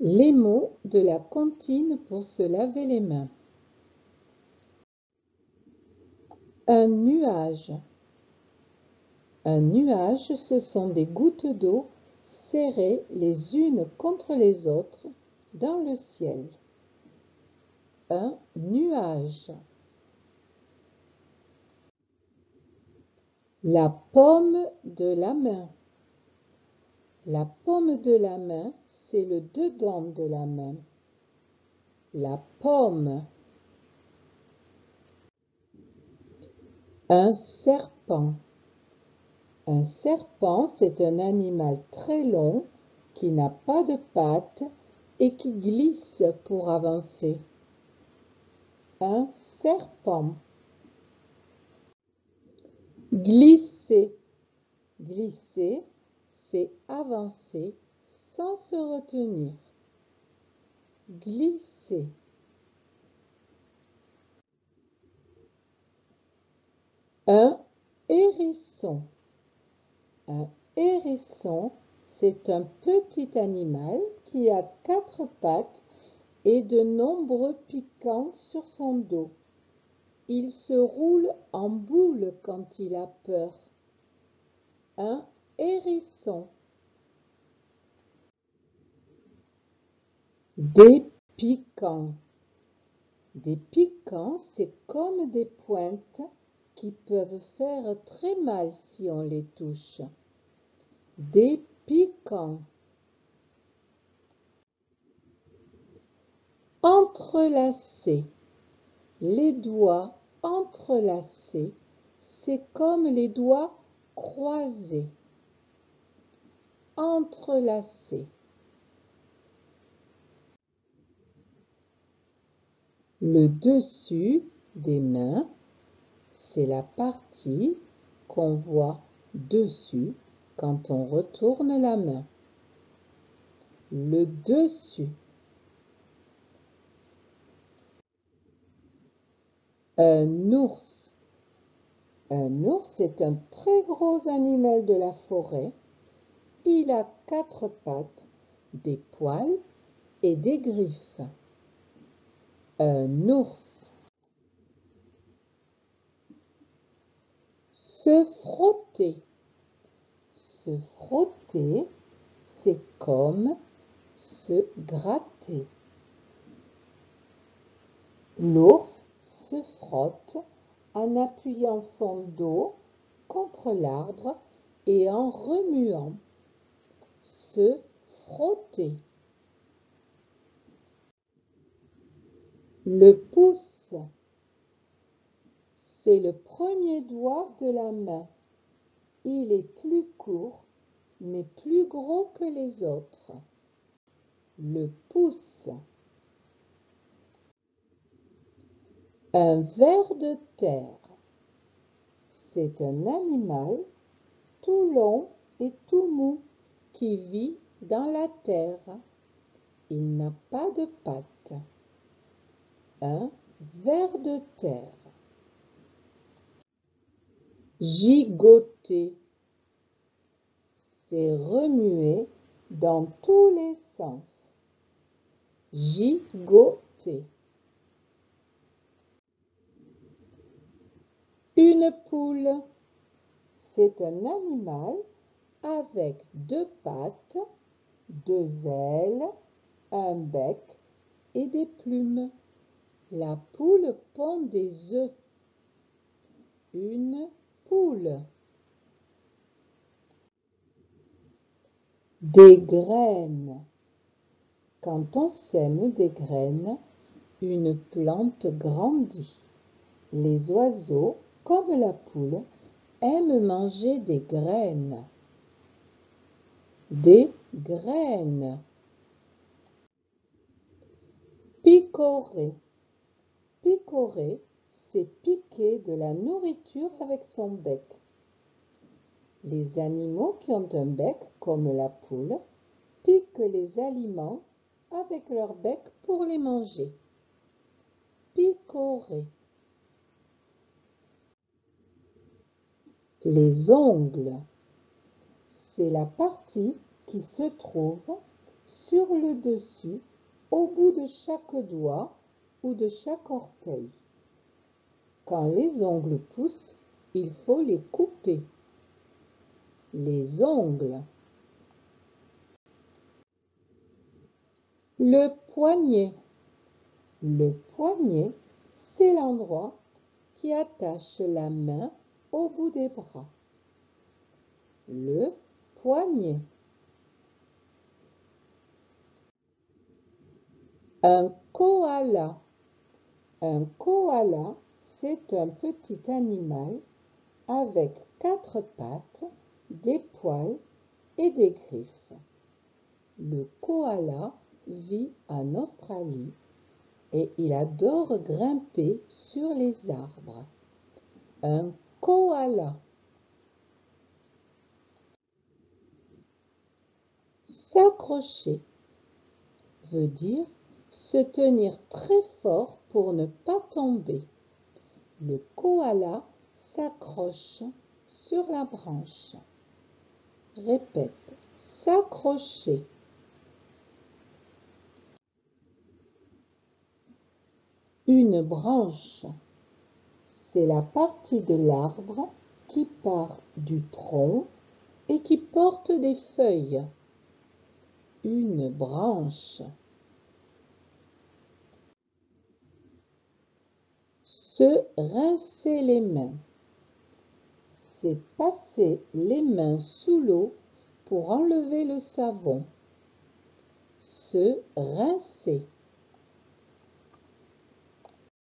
Les mots de la comptine pour se laver les mains. Un nuage. Un nuage, ce sont des gouttes d'eau serrées les unes contre les autres dans le ciel. Un nuage. La paume de la main. La paume de la main, c'est le dedans de la main. La paume. Un serpent. Un serpent, c'est un animal très long qui n'a pas de pattes et qui glisse pour avancer. Un serpent. Glisser. Glisser, c'est avancer sans se retenir. Glisser. Un hérisson. Un hérisson, c'est un petit animal qui a 4 pattes et de nombreux piquants sur son dos. Il se roule en boule quand il a peur. Un hérisson. Des piquants. Des piquants, c'est comme des pointes qui peuvent faire très mal si on les touche. Des piquants. Entrelacés. Les doigts entrelacés, c'est comme les doigts croisés. Entrelacés. Le dessus des mains, c'est la partie qu'on voit dessus quand on retourne la main. Le dessus. Un ours. Un ours est un très gros animal de la forêt. Il a 4 pattes, des poils et des griffes. Un ours. Se frotter. Se frotter, c'est comme se gratter. L'ours se frotte en appuyant son dos contre l'arbre et en remuant. Se frotter. Le pouce, c'est le premier doigt de la main. Il est plus court, mais plus gros que les autres. Le pouce. Un ver de terre. C'est un animal tout long et tout mou qui vit dans la terre. Il n'a pas de pattes. Un ver de terre. Gigoter, c'est remuer dans tous les sens. Gigoter. Une poule, c'est un animal avec 2 pattes, 2 ailes, un bec et des plumes. La poule pond des œufs. Une poule. Des graines. Quand on sème des graines, une plante grandit. Les oiseaux, comme la poule, aiment manger des graines. Des graines. Picorer. Picorer, c'est piquer de la nourriture avec son bec. Les animaux qui ont un bec, comme la poule, piquent les aliments avec leur bec pour les manger. Picorer. Les ongles, c'est la partie qui se trouve sur le dessus au bout de chaque doigt ou de chaque orteil. Quand les ongles poussent, il faut les couper. Les ongles. Le poignet. Le poignet, c'est l'endroit qui attache la main au bout des bras. Le poignet. Un koala. Un koala, c'est un petit animal avec 4 pattes, des poils et des griffes. Le koala vit en Australie et il adore grimper sur les arbres. Un koala. S'accrocher veut dire se tenir très fort pour ne pas tomber. Le koala s'accroche sur la branche. Répète, s'accrocher. Une branche, c'est la partie de l'arbre qui part du tronc et qui porte des feuilles. Une branche. Se rincer les mains, c'est passer les mains sous l'eau pour enlever le savon. Se rincer.